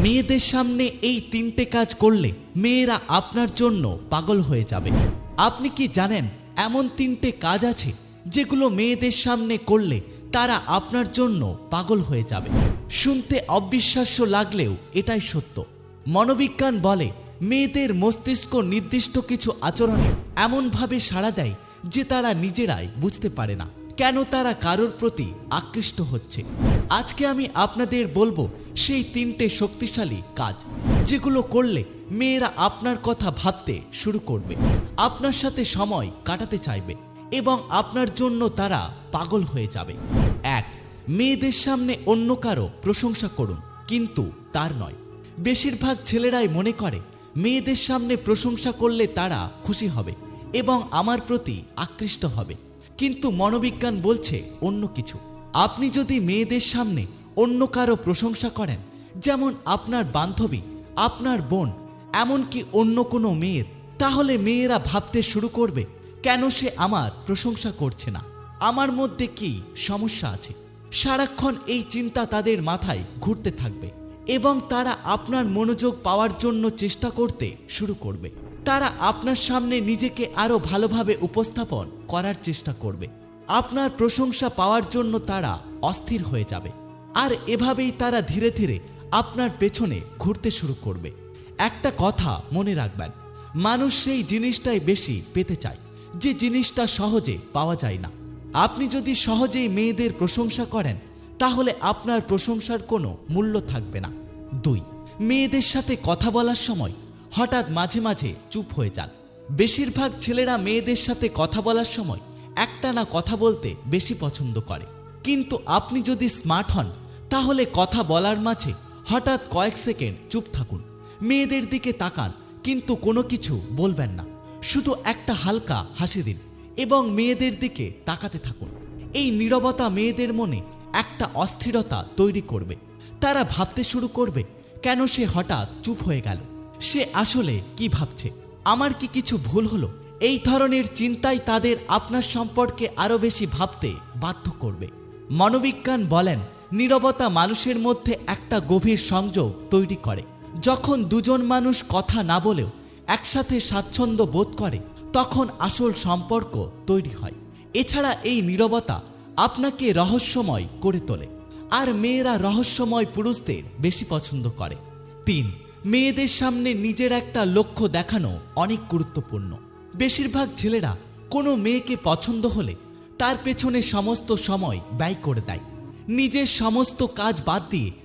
মেয়েদের সামনে এই তিনটে কাজ করলে মেয়েরা আপনার জন্য পাগল হয়ে যাবে। আপনি কি জানেন এমন তিনটে কাজ আছে যেগুলো মেয়েদের সামনে করলে তারা আপনার জন্য পাগল হয়ে যাবে? শুনতে অবিশ্বাস্য লাগলেও এটাই সত্য। মনোবিজ্ঞান বলে মেয়েদের মস্তিষ্ক নির্দিষ্ট কিছু আচরণে এমনভাবে সাড়া দেয় যে তারা নিজেরাই বুঝতে পারে না কেন তারা কারোর প্রতি আকৃষ্ট হচ্ছে। আজকে আমি আপনাদের বলবো সেই তিনটে শক্তিশালী কাজ যেগুলো করলে মেয়েরা আপনার কথা ভাবতে শুরু করবে, আপনার সাথে সময় কাটাতে চাইবে এবং আপনার জন্য তারা পাগল হয়ে যাবে। 1. মেয়েদের সামনে অন্য কারো প্রশংসা করুন, কিন্তু তার নয়। বেশিরভাগ ছেলেরাই মনে করে মেয়েদের সামনে প্রশংসা করলে তারা খুশি হবে এবং আমার প্রতি আকৃষ্ট হবে, কিন্তু মনোবিজ্ঞান বলছে অন্য কিছু। আপনি যদি মেয়েদের সামনে অন্য কারো প্রশংসা করেন, যেমন আপনার বান্ধবী, আপনার বোন, এমনকি অন্য কোনো মেয়ের, তাহলে মেয়েরা ভাবতে শুরু করবে কেন সে আমার প্রশংসা করছে না, আমার মধ্যে কি সমস্যা আছে। সারাক্ষণ এই চিন্তা তাদের মাথায় ঘুরতে থাকবে এবং তারা আপনার মনোযোগ পাওয়ার জন্য চেষ্টা করতে শুরু করবে। তারা আপনার সামনে নিজেকে আরো ভালোভাবে উপস্থাপন করার চেষ্টা করবে। আপনার প্রশংসা পাওয়ার জন্য তারা অস্থির হয়ে যাবে, আর এভাবেই তারা ধীরে ধীরে আপনার পেছনে ঘুরতে শুরু করবে। একটা কথা মনে রাখবেন, মানুষ সেই জিনিসটাই বেশি পেতে চায় যে জিনিসটা সহজে পাওয়া যায় না। আপনি যদি সহজেই মেয়েদের প্রশংসা করেন, তাহলে আপনার প্রশংসার কোনো মূল্য থাকবে না। 2. মেয়েদের সাথে কথা বলার সময় হঠাৎ মাঝে মাঝে চুপ হয়ে যান। বেশিরভাগ ছেলেরা মেয়েদের সাথে কথা বলার সময় একটানা কথা বলতে বেশি পছন্দ করে, কিন্তু আপনি যদি স্মার্ট হন, তাহলে কথা বলার মাঝে হঠাৎ কয়েক সেকেন্ড চুপ থাকুন, মেয়েদের দিকে তাকান, কিন্তু কোনো কিছু বলবেন না, শুধু একটা হালকা হাসি দিন এবং মেয়েদের দিকে তাকাতে থাকুন। এই নীরবতা মেয়েদের মনে একটা অস্থিরতা তৈরি করবে। তারা ভাবতে শুরু করবে কেন সে হঠাৎ চুপ হয়ে গেল, সে আসলে কি ভাবছে, আমার কি কিছু ভুল হলো। এই ধরনের চিন্তাই তাদের আপনার সম্পর্কে আরো বেশি ভাবতে বাধ্য করবে। মনোবিজ্ঞান বলেন নীরবতা মানুষের মধ্যে একটা গভীর সংযোগ তৈরি করে। যখন দুজন মানুষ কথা না বলেও একসাথে স্বাচ্ছন্দ্য বোধ করে, তখন আসল সম্পর্ক তৈরি হয়। এছাড়া এই নীরবতা আপনাকে রহস্যময় করে তোলে, আর মেয়েরা রহস্যময় পুরুষদের বেশি পছন্দ করে। 3. মেয়েদের সামনে নিজের একটা লক্ষ্য দেখানো অনেক গুরুত্বপূর্ণ। বেশিরভাগ ছেলেরা কোনো মেয়েকে পছন্দ হলে তার পেছনে সমস্ত সময় ব্যয় করে দেয়, নিজের সমস্ত কাজ বাদ দিয়ে